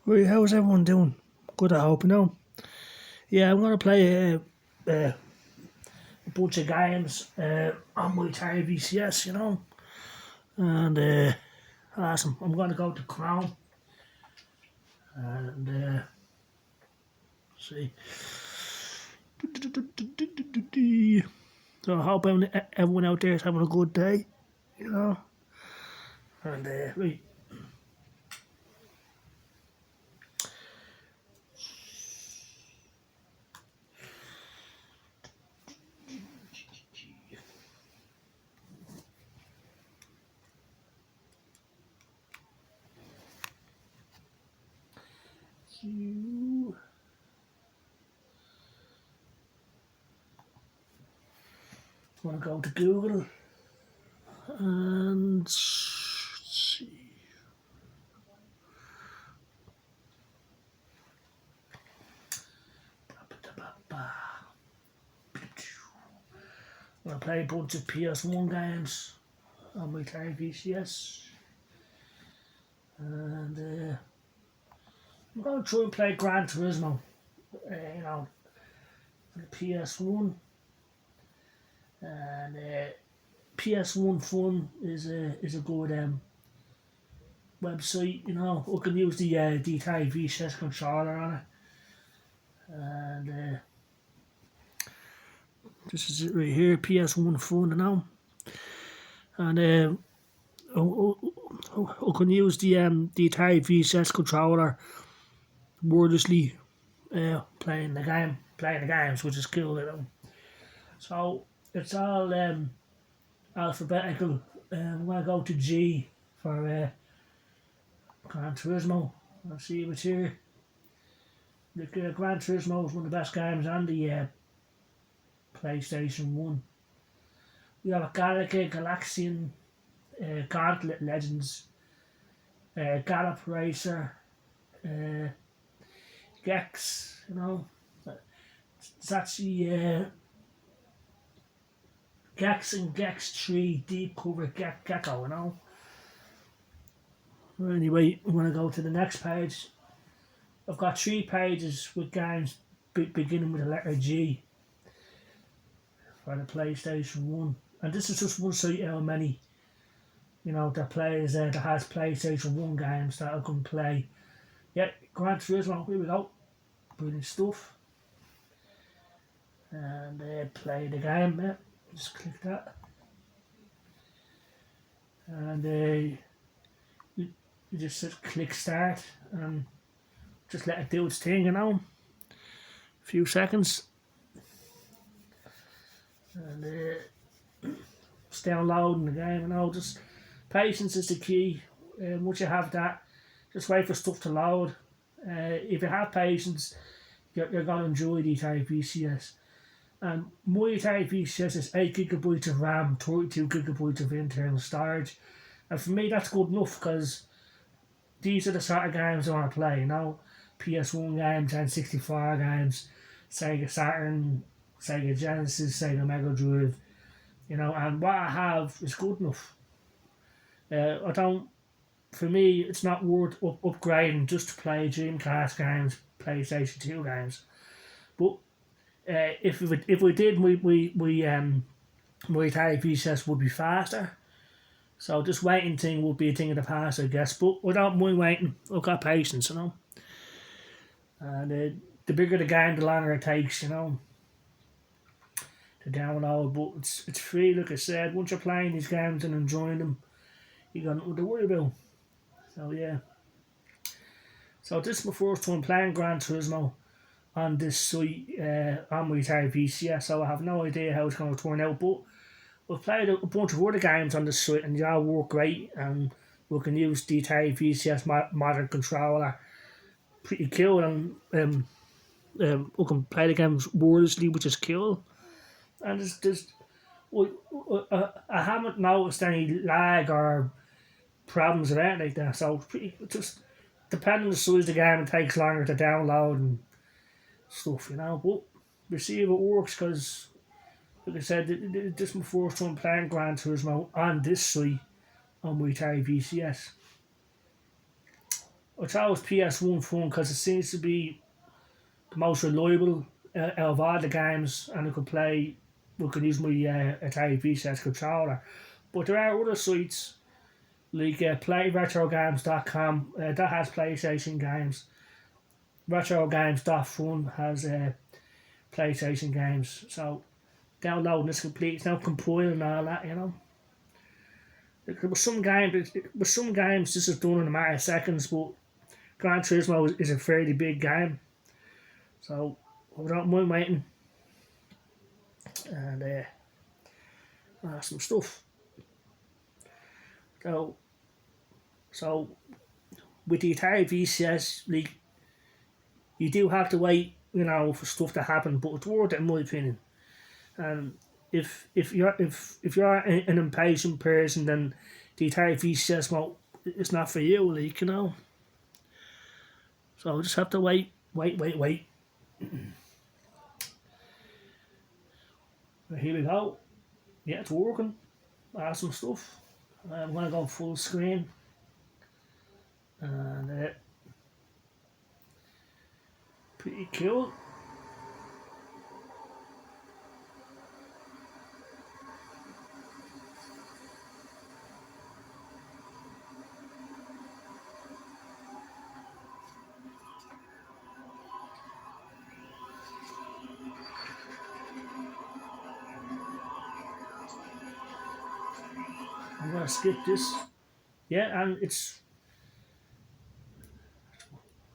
Right, how's everyone doing? Good, I hope, Yeah, I'm going to play a bunch of games on my Atari VCS, And awesome. I'm going to go to Chrome and see. So I hope everyone out there is having a good day, And right. I'm going to go to Google and see. I'm going to play a bunch of PS1 games on my Atari VCS. And I'm going to try and play Gran Turismo, for the PS1. And PS1 Fun is a good website, I can use the Atari VCS controller on it. And this is it right here, PS1 Fun, And I can use the Atari VCS controller wordlessly playing the games, which is cool, So it's all alphabetical. I'm gonna go to G for Gran Turismo. Let's see what's here. The Gran Turismo is one of the best games on the PlayStation 1. We have a Galaga, Galaxian, Gauntlet Legends, Gallop Racer, Gex, It's actually Gex and Gex 3 Deep Cover Gecko, Anyway, I'm going to go to the next page. I've got 3 pages with games beginning with the letter G for the PlayStation 1. And this is just one site out of many, that plays, that has PlayStation 1 games that I can play. Yeah, Gran Turismo, here we go. Brilliant stuff. And play the game, yeah. Just click that. And you just click start and just let it do its thing, A few seconds. And it's downloading the game, Just patience is the key. Once you have that, just wait for stuff to load. If you have patience, you're going to enjoy the Atari VCS. And my Atari VCS is 8 gigabytes of RAM, 32 gigabytes of internal storage. And for me, that's good enough because these are the sort of games I want to play, PS1 games, N64 games, Sega Saturn, Sega Genesis, Sega Mega Drive, and what I have is good enough. For me, it's not worth upgrading just to play Dreamcast games, PlayStation 2 games. But if we did, my Atari VCS would be faster. So this waiting thing would be a thing of the past, I guess. But I don't mind waiting. I've got patience, And the bigger the game, the longer it takes, to download. But it's free, like I said. Once you're playing these games and enjoying them, you got nothing to worry about. So yeah. So this is my first time playing Gran Turismo on this site on my Atari VCS. So I have no idea how it's going to turn out. But we've played a bunch of other games on this site and they all work great. And we can use the Atari VCS modern controller. Pretty cool. And we can play the games wordlessly, which is cool. And I haven't noticed any lag or problems or anything like that. So it's pretty, just depending on the size of the game, it takes longer to download and stuff, But we'll see if it works because, like I said, this is my first time playing Gran Turismo on this site on my Atari VCS. I chose PS1 phone because it seems to be the most reliable out of all the games, and I could play. We could use my Atari VCS controller, but there are other sites like playretrogames.com that has PlayStation games. Retrogames.fun has PlayStation games. So downloading is complete. It's not compiling and all that, you know. With some games, this is done in a matter of seconds, but Gran Turismo is a fairly big game, so I don't mind waiting. And some stuff. So with the Atari VCS, like, you do have to wait, you know, for stuff to happen, but it's worth it in my opinion. And if you're an impatient person, then the Atari VCS mode it's not for you, like, you know. So I just have to wait. Here we go. Yeah, it's working. Awesome stuff. I'm gonna go full screen, and pretty cool. I'm gonna skip this. Yeah, and it's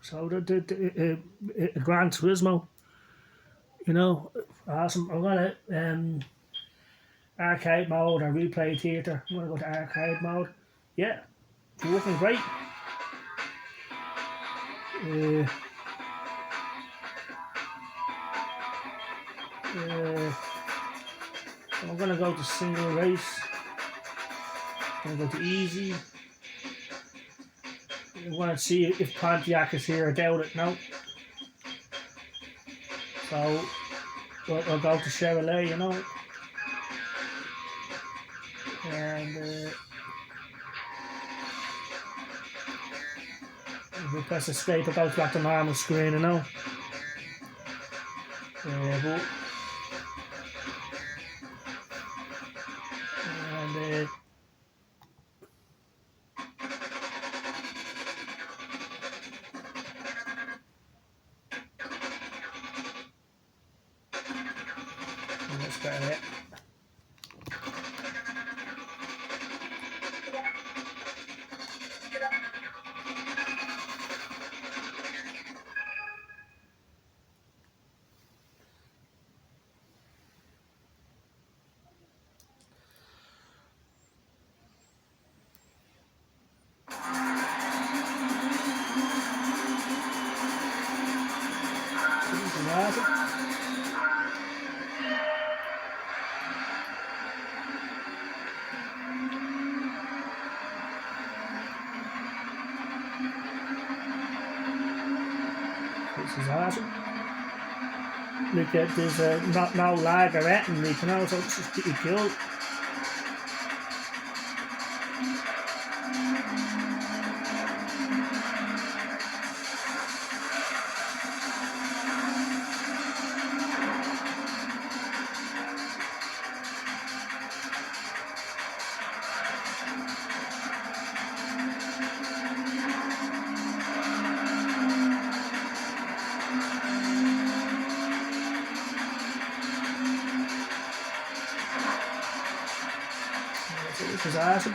so the Gran Turismo, you know, awesome. I'm gonna arcade mode or replay theater. I'm gonna go to arcade mode. Yeah, it's working great. I'm gonna go to single race. I'm gonna go to easy. I want to see if Pontiac is here. I doubt it. No. So I'll go to Chevrolet, you know. And if we press escape, it goes back to normal screen, you know. But, and that's better. Yeah. This is awesome. Look at there's not no lag or anything, you know, so it's just pretty cool. This is awesome.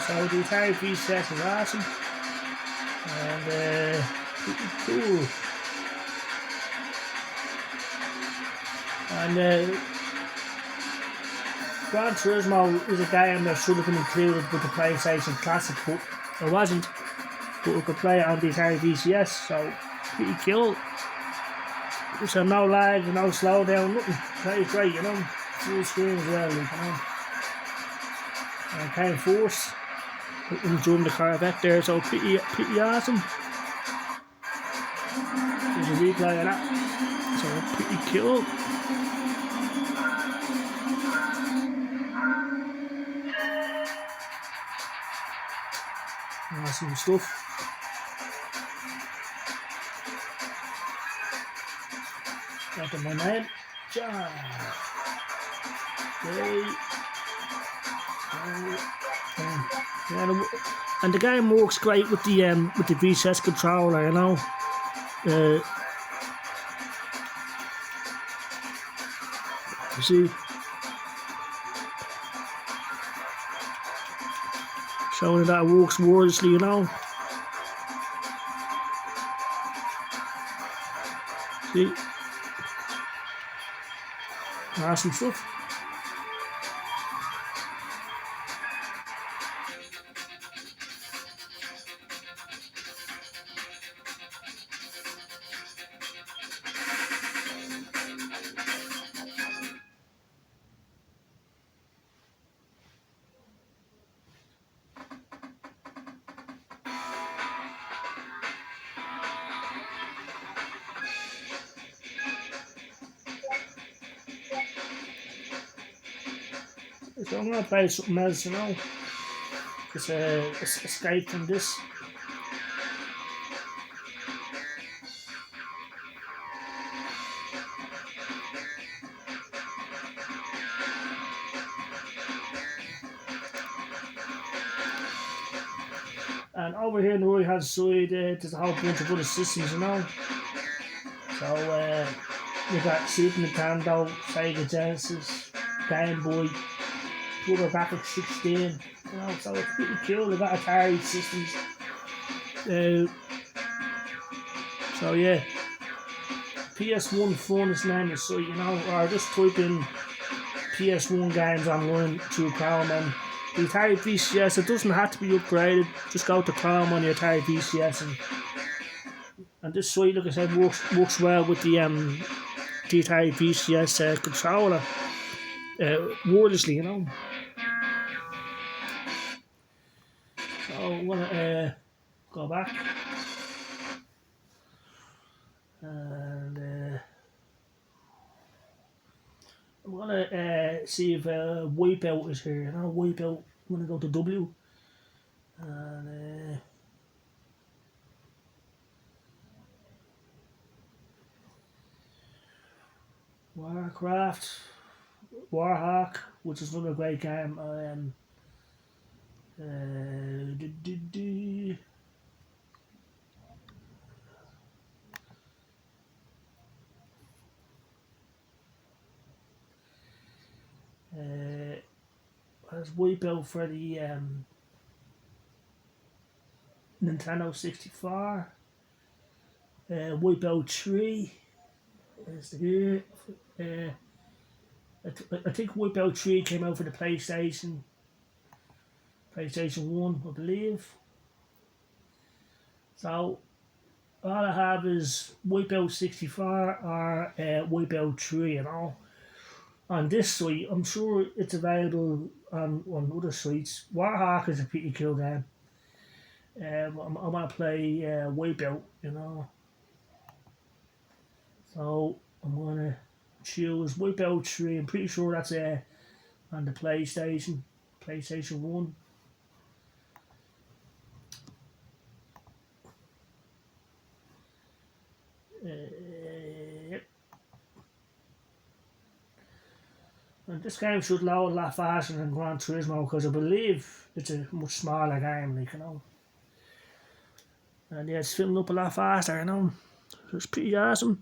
So the Atari VCS is awesome, and pretty cool. And Gran Turismo is a game that should have been included with the PlayStation Classic, but it wasn't. But we could play it on the Atari VCS, so pretty cool. So no lag, no slowdown, nothing. Very great, you know. Full screen as well, you know. And came force during the Corvette there, so pretty awesome. There's a replay of that, so pretty cool. Awesome stuff. Got my name, John. And the game works great with the VCS controller, you know. You see, showing that it works wordlessly, you know. See, awesome stuff. So I'm going to play something else, you know. Just escape from this. And over here on the right hand side, there's a whole bunch of other systems, you know. So you got Super Nintendo, Sega Genesis, Game Boy, TurboGrafx 16, you know, so it's pretty cool. They got Atari systems. So yeah, PS1 Fun is the name of the site, you know, or just type in PS1 games online through Chrome, and the Atari VCS, it doesn't have to be upgraded, just go to Chrome on the Atari VCS, and this site, like I said, works well with the Atari VCS controller, wordlessly, you know. So I'm gonna go back, and I'm gonna see if Wipeout is here. You know, Wipeout. I'm gonna go to W, and Warhawk, which is another great game. There's Wipeout for the Nintendo 64. Wipeout 3 is here. I think Wipeout 3 came out for the PlayStation 1, I believe. So all I have is Wipeout 64 or Wipeout 3, you know. On this site, I'm sure it's available on other sites. Warhawk is a pretty cool game. I'm gonna play Wipeout, you know. So I'm gonna choose Wipeout 3. I'm pretty sure that's on the PlayStation 1. Yep. And this game should load a lot faster than Gran Turismo, because I believe it's a much smaller game, like, you know. And yeah, it's filling up a lot faster, you know. So it's pretty awesome.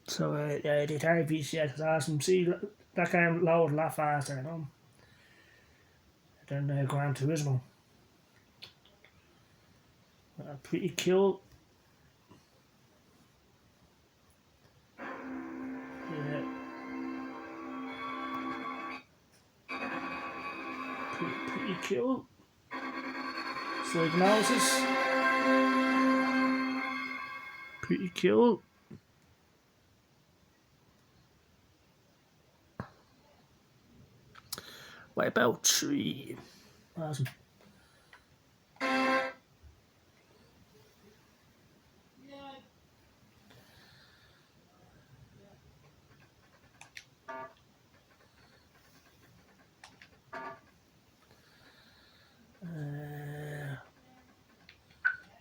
So yeah, the Atari VCS is awesome. See, that game loaded a lot faster, you know. than Gran Turismo. Pretty cool. Yeah. Pretty cool. Diagnosis. Pretty cool. Wipeout 3. Awesome.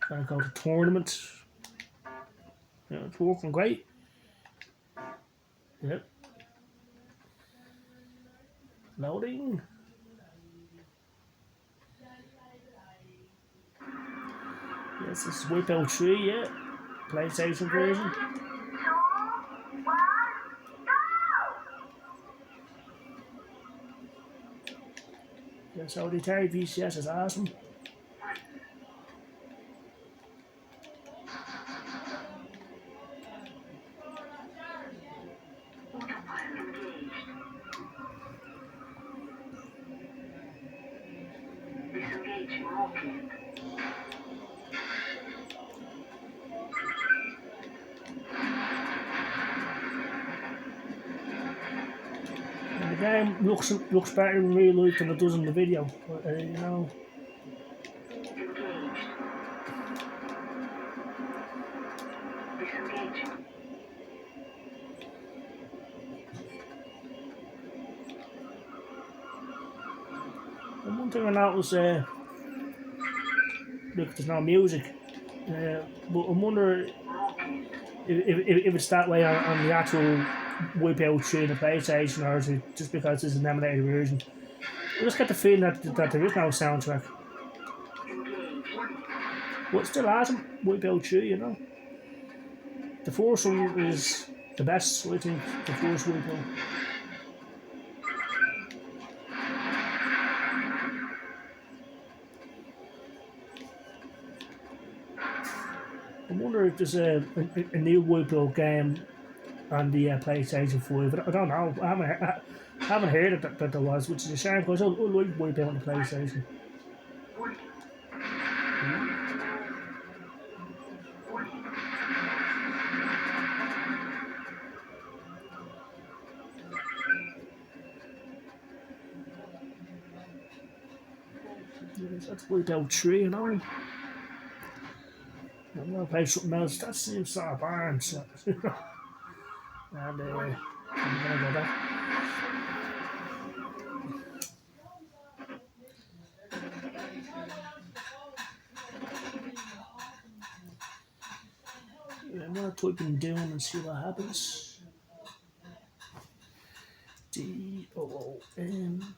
Gonna go to tournament. Yeah, it's working great. Yep. Loading. Yes, this is Wipeout 3, yeah. PlayStation version. Yeah, so the Atari VCS is awesome. And the game looks better in real life than it does in the video. But, you know. And one thing I noticed, look, there's no music, but I wonder if it's that way on the actual Wipeout 3 in the PlayStation, or is it just because it's an emulated version? I just get the feeling that there is no soundtrack. But it's still awesome, Wipeout 3, you know. The first one is the best, I think, the first Wipeout. I wonder if there's a new Wipeout game on the PlayStation 5. I don't know. I haven't heard that there was, which is a shame because I like Wipeout on the PlayStation. Yes, that's Wipeout 3, you know. I'm gonna play something else. That seems sort of boring. So, and I'm gonna go back. Yeah, I'm gonna type in Doom and see what happens. DOOM.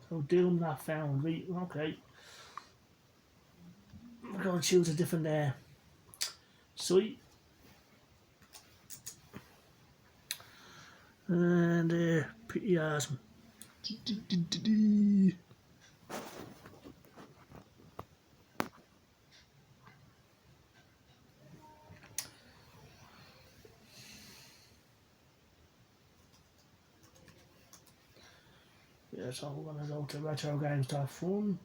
So Doom not found. Right, okay. I'm going to choose a different site. And pretty awesome. Yeah, so we're going to go to retrogames.fun.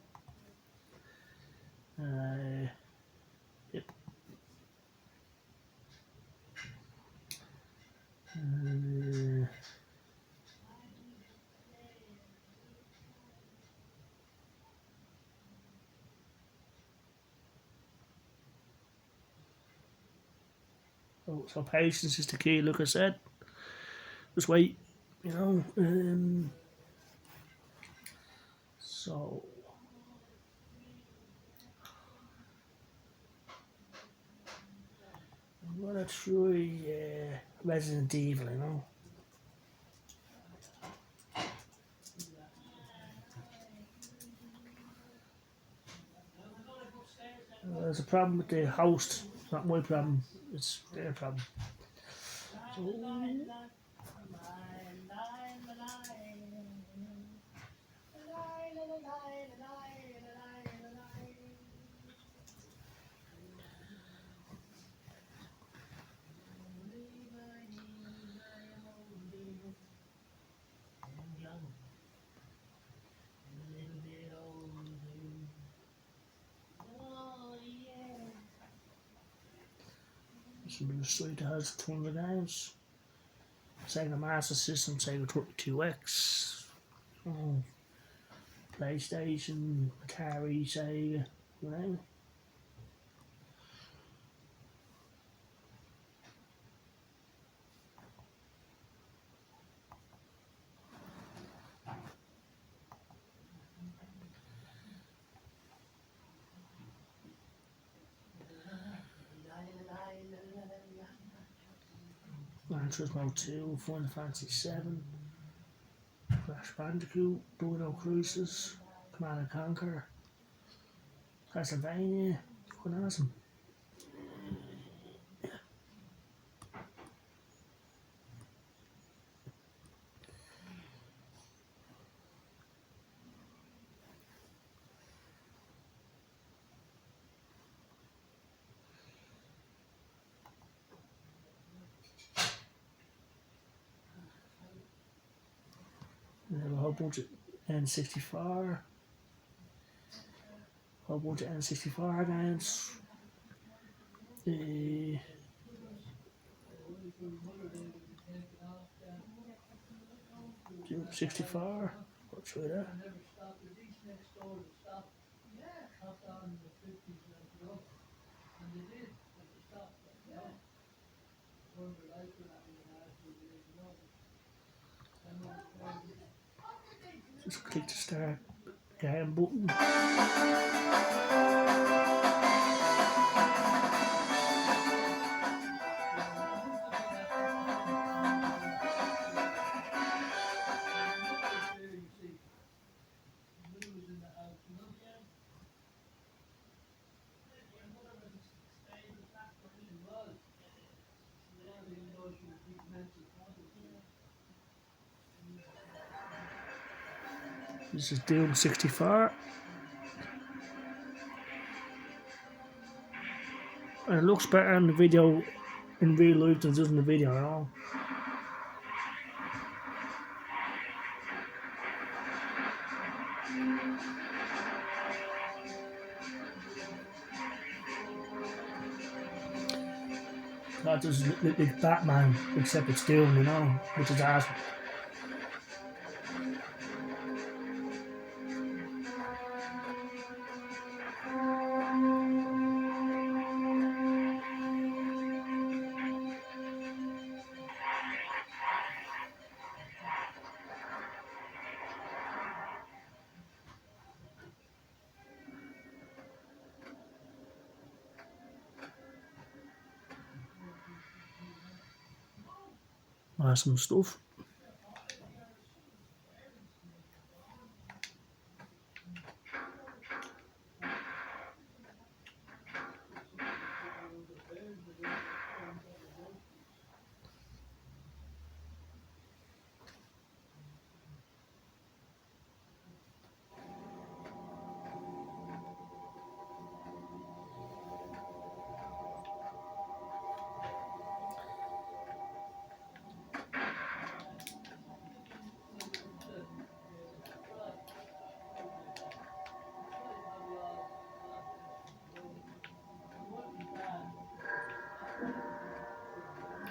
Yep. So patience is the key, like I said. Just wait, you know. So I'm gonna try Resident Evil, you know. There's a problem with the host. It's not my problem. It's their problem. So, this will be the site that has 200 games. Sega Master System, Sega 32X, oh, PlayStation, Atari, Sega, you know. Gran Turismo 2, Final Fantasy 7, Crash Bandicoot, Dino Crisis, Command and Conquer, Castlevania, fucking awesome. We have a whole bunch of N64, a whole bunch of N64 games. 64, go through that. Just click the start game button. This is Doom 64. And it looks better in the video in real life than it does in the video at all. That does look like Batman, except it's Doom, you know, which is awesome. Awesome stuff.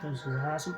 This is awesome.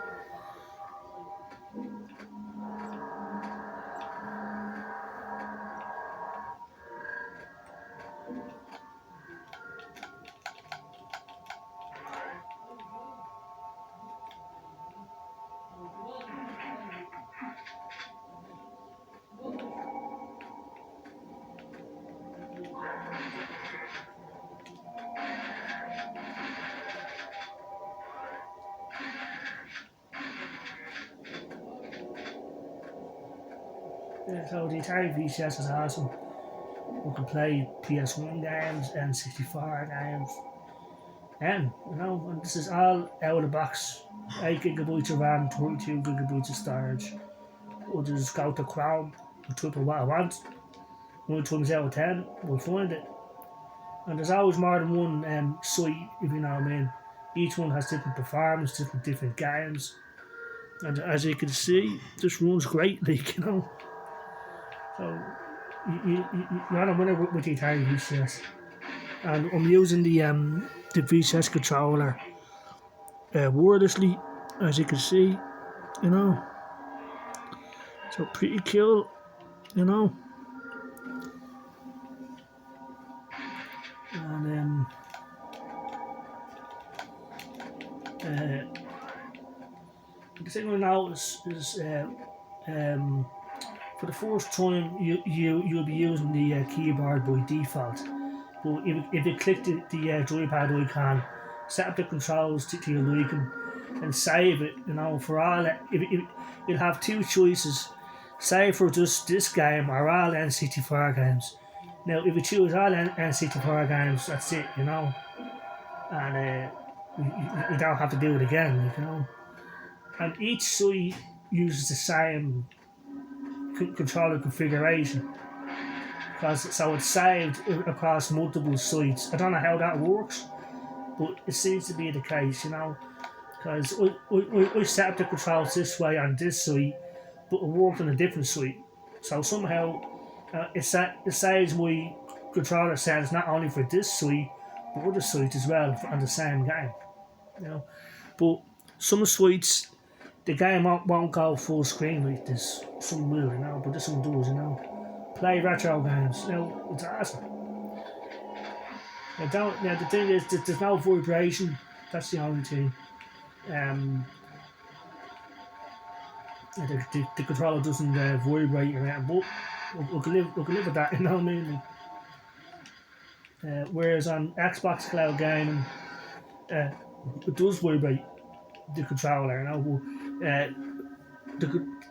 Yeah, so the Atari VCS is awesome. we can play PS1 games, N64 games, and and this is all out of the box. 8 gigabytes of RAM, 32 gigabytes of storage. We'll just go to Chrome, we'll type in what I want. 9 times out of 10, we'll find it. And there's always more than one site, if you know what I mean. Each one has different performance, different games. And as you can see, this runs great, So, you're on a winner with the Atari VCS. And I'm using the VCS controller wirelessly, as you can see, So pretty cool, And the thing I notice is for the first time you'll be using the keyboard by default. But if you click the joypad icon, set up the controls to your liking, and save it, for all you'll have two choices. Save for just this game or all N64 games. Now, if you choose all N64 games, that's it, and you don't have to do it again, And each site uses the same controller configuration, so it's saved across multiple sites. I don't know how that works, but it seems to be the case, because I set up the controls this way on this site, but it worked on a different site. So somehow it saves my controller settings not only for this site, but other sites as well on the same game. But some sites, the game won't go full screen like this. Some will, but this one does, Play retro games. It's awesome. The thing is, there's no vibration. That's the only thing. The controller doesn't vibrate around, but we can live with that, you know what I mean? Whereas on Xbox Cloud Gaming, it does vibrate the controller, the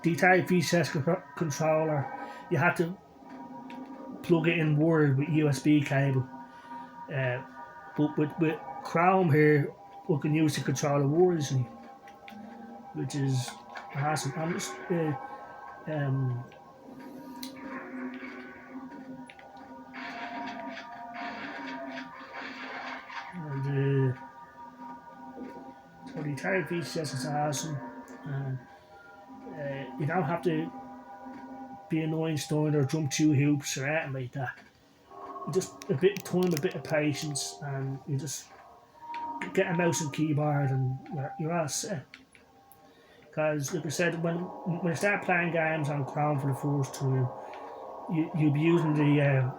Atari VCS controller, you have to plug it in wired with USB cable. But with Chrome here, we can use the controller wirelessly, which is awesome. I'm just so the Atari VCS is awesome. You don't have to be an Einstein or jump 2 hoops or anything like that. Just a bit of time, a bit of patience, and you just get a mouse and keyboard and you're all set. Because, like I said, when you start playing games on Chrome for the first time, you'll be using the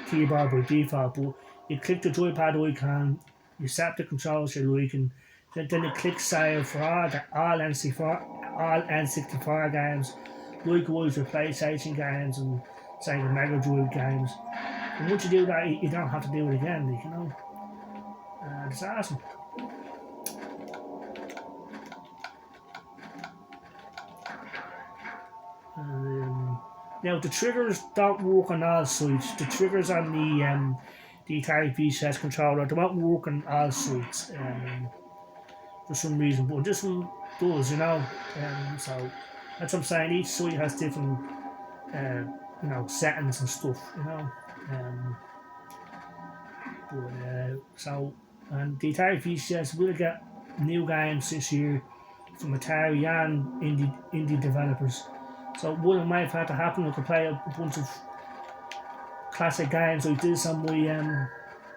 keyboard by default, but you click the joypad icon, you set up the controls you're liking, then you click save for all N64 games, likewise with PlayStation games and say the Mega Drive games. And once you do that, you don't have to do it again, it's awesome. Now the triggers don't work on all sites. The triggers on the Atari VCS controller, they won't work on all sites for some reason, but this one does, so that's what I'm saying. Each site has different settings and stuff, and the Atari VCS will get new games this year from Atari and indie developers. So what might have had to happen, we could play a bunch of classic games like this on my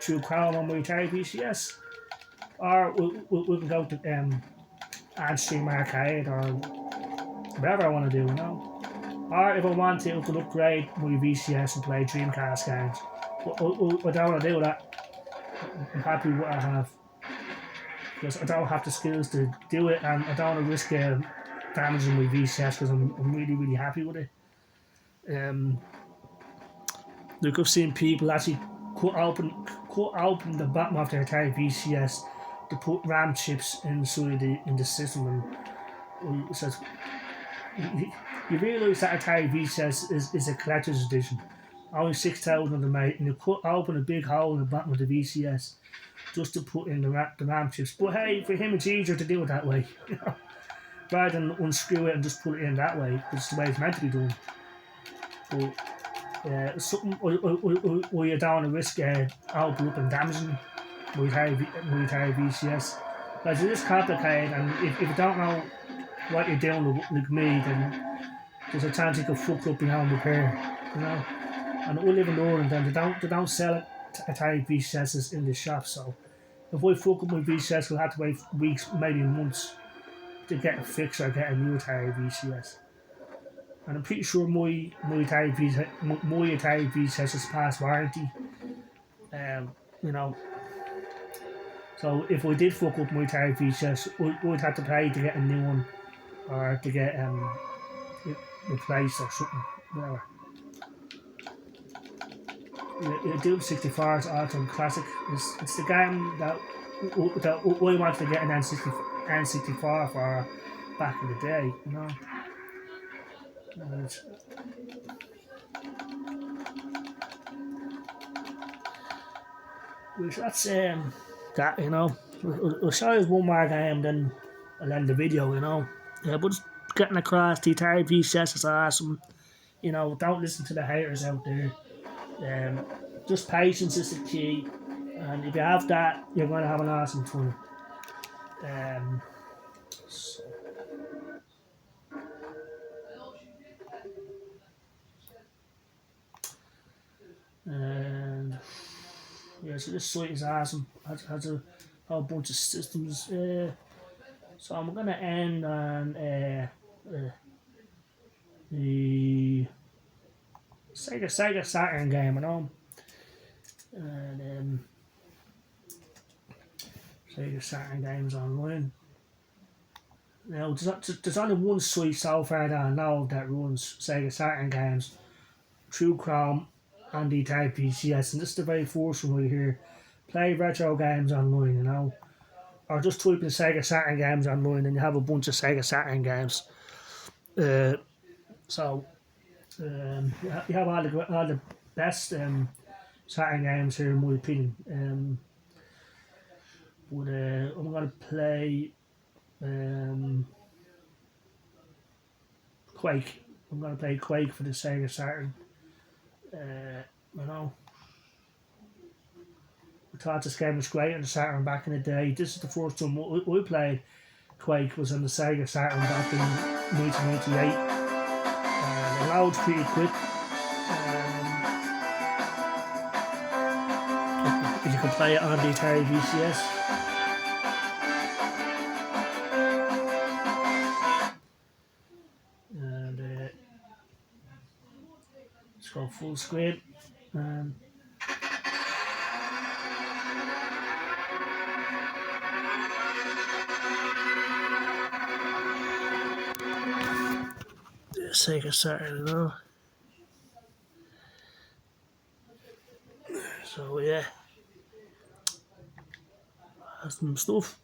through Chrome on my Atari VCS, or we can go to AdStream Arcade or whatever I want to do, Or if I want to, I could upgrade my VCS and play Dreamcast games. But I don't want to do that. I'm happy with what I have, because I don't have the skills to do it, and I don't want to risk damaging my VCS, because I'm really happy with it. Look, I've seen people actually cut open the bottom of their Atari VCS to put RAM chips inside in the system, and it says you realise that Atari VCS is a collector's edition. only 6,000 of them made, and you cut open a big hole in the bottom of the VCS just to put in the RAM chips. But hey, for him it's easier to do it that way, you know, rather than unscrew it and just put it in that way. It's the way it's meant to be done. But it's something where you don't want to risk opening up and damaging my Atari VCS. Because it is complicated, and if you don't know what you're doing like me, then there's a chance you could fuck up behind repair, you know. And we live in Ireland, and they don't sell Atari VCSs in the shop, so if I fuck up my VCS, we'll have to wait weeks, maybe months, to get a fix or get a new Atari VCS. And I'm pretty sure my Atari VCS is past warranty. You know, so if I did fuck up my Atari VCS, I'd have to pay to get a new one, or to get it replaced or something, whatever. Doom 64 is Autumn Classic. It's the game that I wanted to get an N64 for back in the day, you know. Which that's that, you know. We'll show you one more game, then I'll end the video, you know. But just getting across the Atari VCS is awesome. You know, don't listen to the haters out there. Just patience is the key, and if you have that, you're going to have an awesome time. So. And yeah, so this site is awesome. Has a whole bunch of systems. So I'm going to end on the Sega Saturn game, you know. And Sega Saturn games online. Now, there's only one site so far that I know that runs Sega Saturn games through Chrome and the Atari VCS, and this is the very first one right here. Play retro games online, you know. Or just type in Sega Saturn games online and you have a bunch of Sega Saturn games. So you have all the best Saturn games here, in my opinion. But I'm going to play Quake. I'm going to play Quake for the Sega Saturn. You know, I thought this game was great on the Saturn back in the day. This is the first time I played Quake, was on the Sega Saturn back in 1998. It loads pretty quick. If you can play it on the Atari VCS. And let's go full screen. Sega Saturn, you know. So yeah, that's some stuff.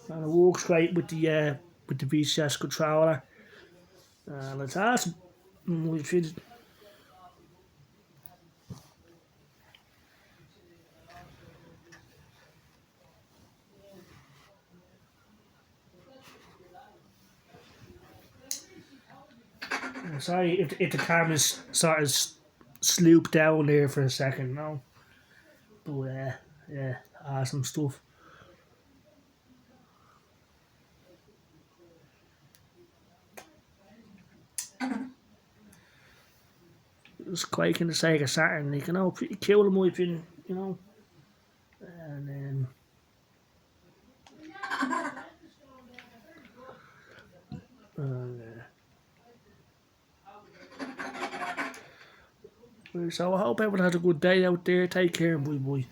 And it works great with the VCS controller. And it's awesome. We treated. Sorry if the camera's sort of slooped down there for a second, no. But yeah, awesome stuff. It's Quake in the Sega Saturn, you know, pretty cool in my opinion, you know. And then so I hope everyone has a good day out there. Take care and bye bye.